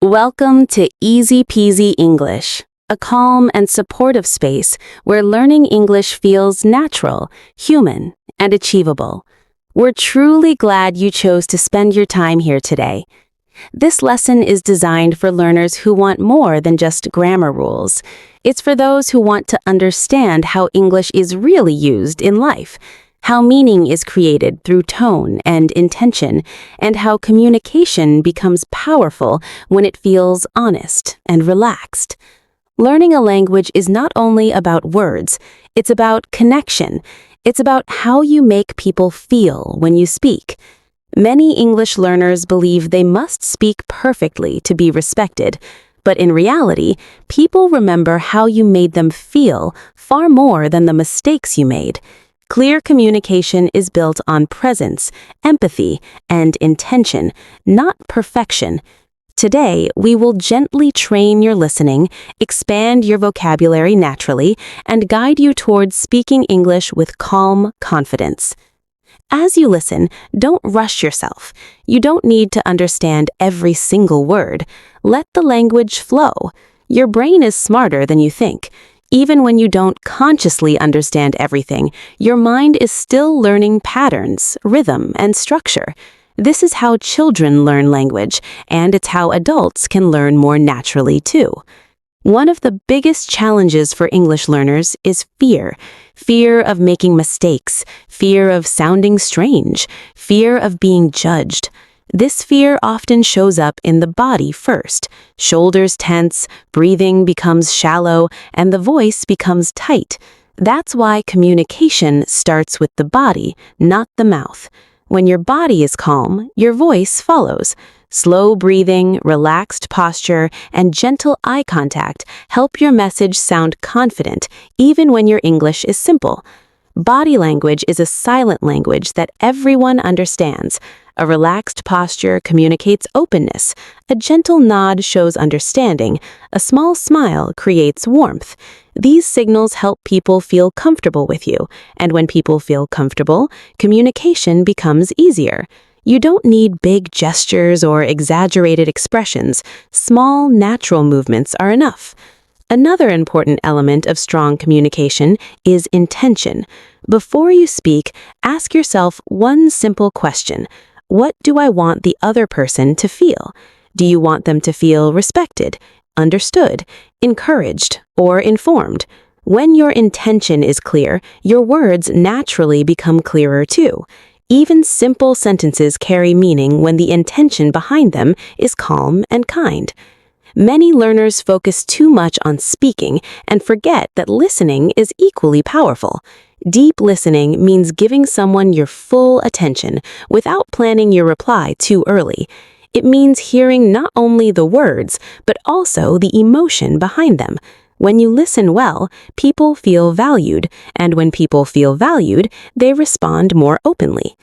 Welcome to Easy Peasy English, a calm and supportive space where learning English feels natural, human, and achievable. We're truly glad you chose to spend your time here today. This lesson is designed for learners who want more than just grammar rules. It's for those who want to understand how English is really used in life, how meaning is created through tone and intention, and how communication becomes powerful when it feels honest and relaxed. Learning a language is not only about words, it's about connection. It's about how you make people feel when you speak. Many English learners believe they must speak perfectly to be respected, but in reality, people remember how you made them feel far more than the mistakes you made. Clear communication is built on presence, empathy, and intention, not perfection. Today, we will gently train your listening, expand your vocabulary naturally, and guide you towards speaking English with calm confidence. As you listen, don't rush yourself. You don't need to understand every single word. Let the language flow. Your brain is smarter than you think. Even when you don't consciously understand everything, your mind is still learning patterns, rhythm, and structure. This is how children learn language, and it's how adults can learn more naturally too. One of the biggest challenges for English learners is fear. Fear of making mistakes, fear of sounding strange, fear of being judged. This fear often shows up in the body first. Shoulders tense, breathing becomes shallow, and the voice becomes tight. That's why communication starts with the body, not the mouth. When your body is calm, your voice follows. Slow breathing, relaxed posture, and gentle eye contact help your message sound confident, even when your English is simple. Body language is a silent language that everyone understands. A relaxed posture communicates openness. A gentle nod shows understanding. A small smile creates warmth. These signals help people feel comfortable with you, and when people feel comfortable, communication becomes easier. You don't need big gestures or exaggerated expressions. Small, natural movements are enough. Another important element of strong communication is intention. Before you speak, ask yourself one simple question. What do I want the other person to feel? Do you want them to feel respected, understood, encouraged, or informed? When your intention is clear, your words naturally become clearer too. Even simple sentences carry meaning when the intention behind them is calm and kind. Many learners focus too much on speaking and forget that listening is equally powerful. Deep listening means giving someone your full attention without planning your reply too early. It means hearing not only the words, but also the emotion behind them. When you listen well, people feel valued, and when people feel valued, they respond more openly.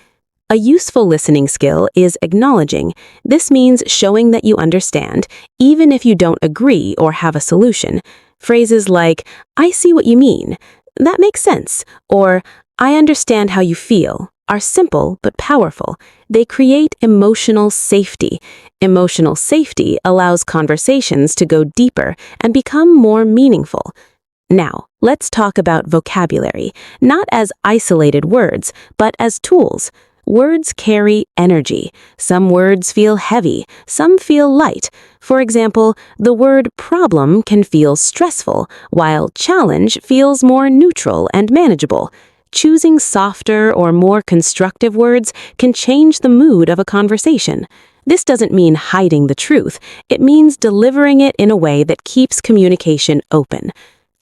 A useful listening skill is acknowledging. This means showing that you understand, even if you don't agree or have a solution. Phrases like, "I see what you mean," "That makes sense," or "I understand how you feel," are simple but powerful. They create emotional safety. Emotional safety allows conversations to go deeper and become more meaningful. Now, let's talk about vocabulary, not as isolated words, but as tools. Words carry energy. Some words feel heavy, some feel light. For example, the word problem can feel stressful, while challenge feels more neutral and manageable. Choosing softer or more constructive words can change the mood of a conversation. This doesn't mean hiding the truth. It means delivering it in a way that keeps communication open.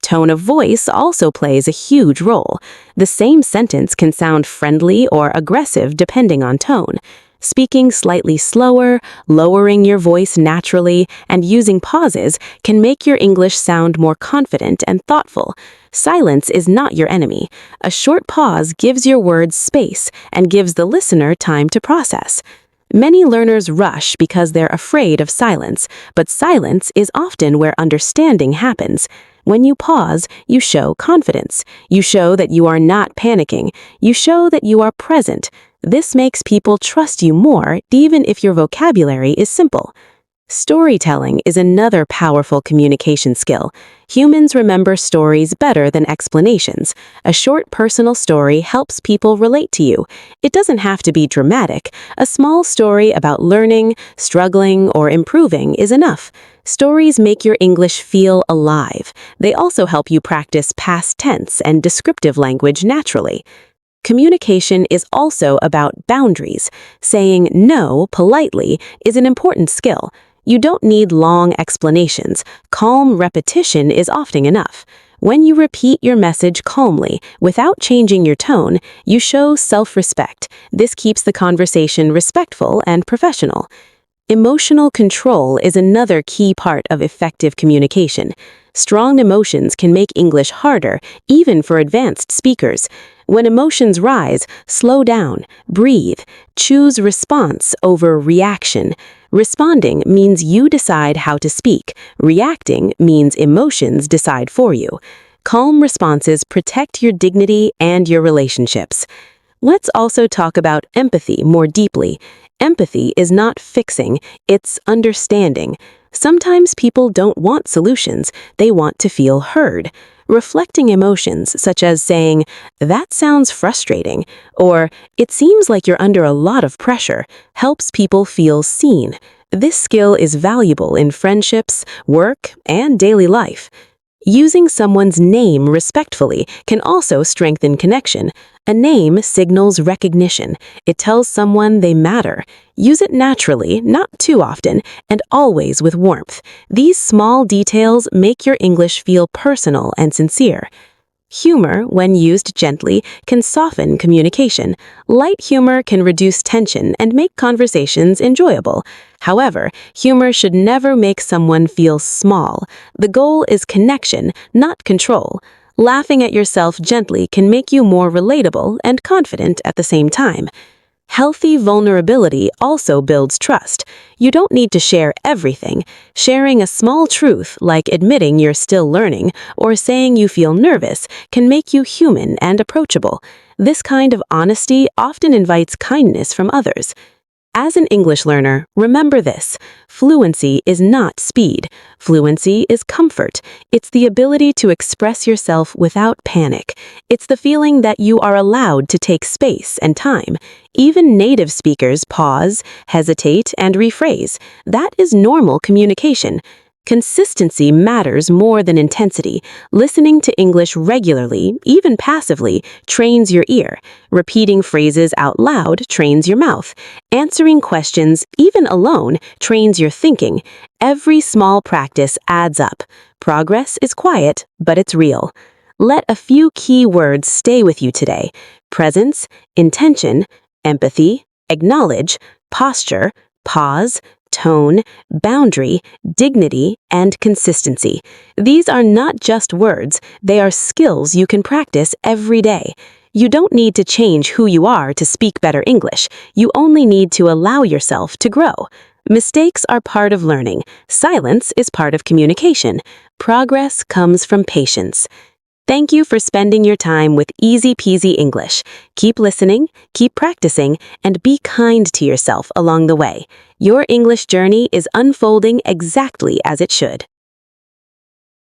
Tone of voice also plays a huge role. The same sentence can sound friendly or aggressive depending on tone. Speaking slightly slower, lowering your voice naturally, and using pauses can make your English sound more confident and thoughtful. Silence is not your enemy. A short pause gives your words space and gives the listener time to process. Many learners rush because they're afraid of silence, but silence is often where understanding happens. When you pause, you show confidence. You show that you are not panicking. You show that you are present. This makes people trust you more, even if your vocabulary is simple. Storytelling is another powerful communication skill. Humans remember stories better than explanations. A short personal story helps people relate to you. It doesn't have to be dramatic. A small story about learning, struggling, or improving is enough. Stories make your English feel alive. They also help you practice past tense and descriptive language naturally. Communication is also about boundaries. Saying no politely is an important skill. You don't need long explanations. Calm repetition is often enough. When you repeat your message calmly, without changing your tone, you show self-respect. This keeps the conversation respectful and professional. Emotional control is another key part of effective communication. Strong emotions can make English harder, even for advanced speakers. When emotions rise, slow down, breathe, choose response over reaction. Responding means you decide how to speak. Reacting means emotions decide for you. Calm responses protect your dignity and your relationships. Let's also talk about empathy more deeply. Empathy is not fixing, it's understanding. Sometimes people don't want solutions, they want to feel heard. Reflecting emotions, such as saying, "That sounds frustrating," or "It seems like you're under a lot of pressure," helps people feel seen. This skill is valuable in friendships, work, and daily life. Using someone's name respectfully can also strengthen connection. A name signals recognition. It tells someone they matter. Use it naturally, not too often, and always with warmth. These small details make your English feel personal and sincere. Humor, when used gently, can soften communication. Light humor can reduce tension and make conversations enjoyable. However, humor should never make someone feel small. The goal is connection, not control. Laughing at yourself gently can make you more relatable and confident at the same time. Healthy vulnerability also builds trust. You don't need to share everything. Sharing a small truth, like admitting you're still learning or saying you feel nervous, can make you human and approachable. This kind of honesty often invites kindness from others. As an English learner, remember this: fluency is not speed. Fluency is comfort. It's the ability to express yourself without panic. It's the feeling that you are allowed to take space and time. Even native speakers pause, hesitate, and rephrase. That is normal communication. Consistency matters more than intensity. Listening to English regularly, even passively, trains your ear. Repeating phrases out loud trains your mouth. Answering questions, even alone, trains your thinking. Every small practice adds up. Progress is quiet, but it's real. Let a few key words stay with you today: presence, intention, empathy, acknowledge, posture, pause, tone, boundary, dignity, and consistency. These are not just words, they are skills you can practice every day. You don't need to change who you are to speak better English. You only need to allow yourself to grow. Mistakes are part of learning. Silence is part of communication. Progress comes from patience. Thank you for spending your time with Easy Peasy English. Keep listening, keep practicing, and be kind to yourself along the way. Your English journey is unfolding exactly as it should.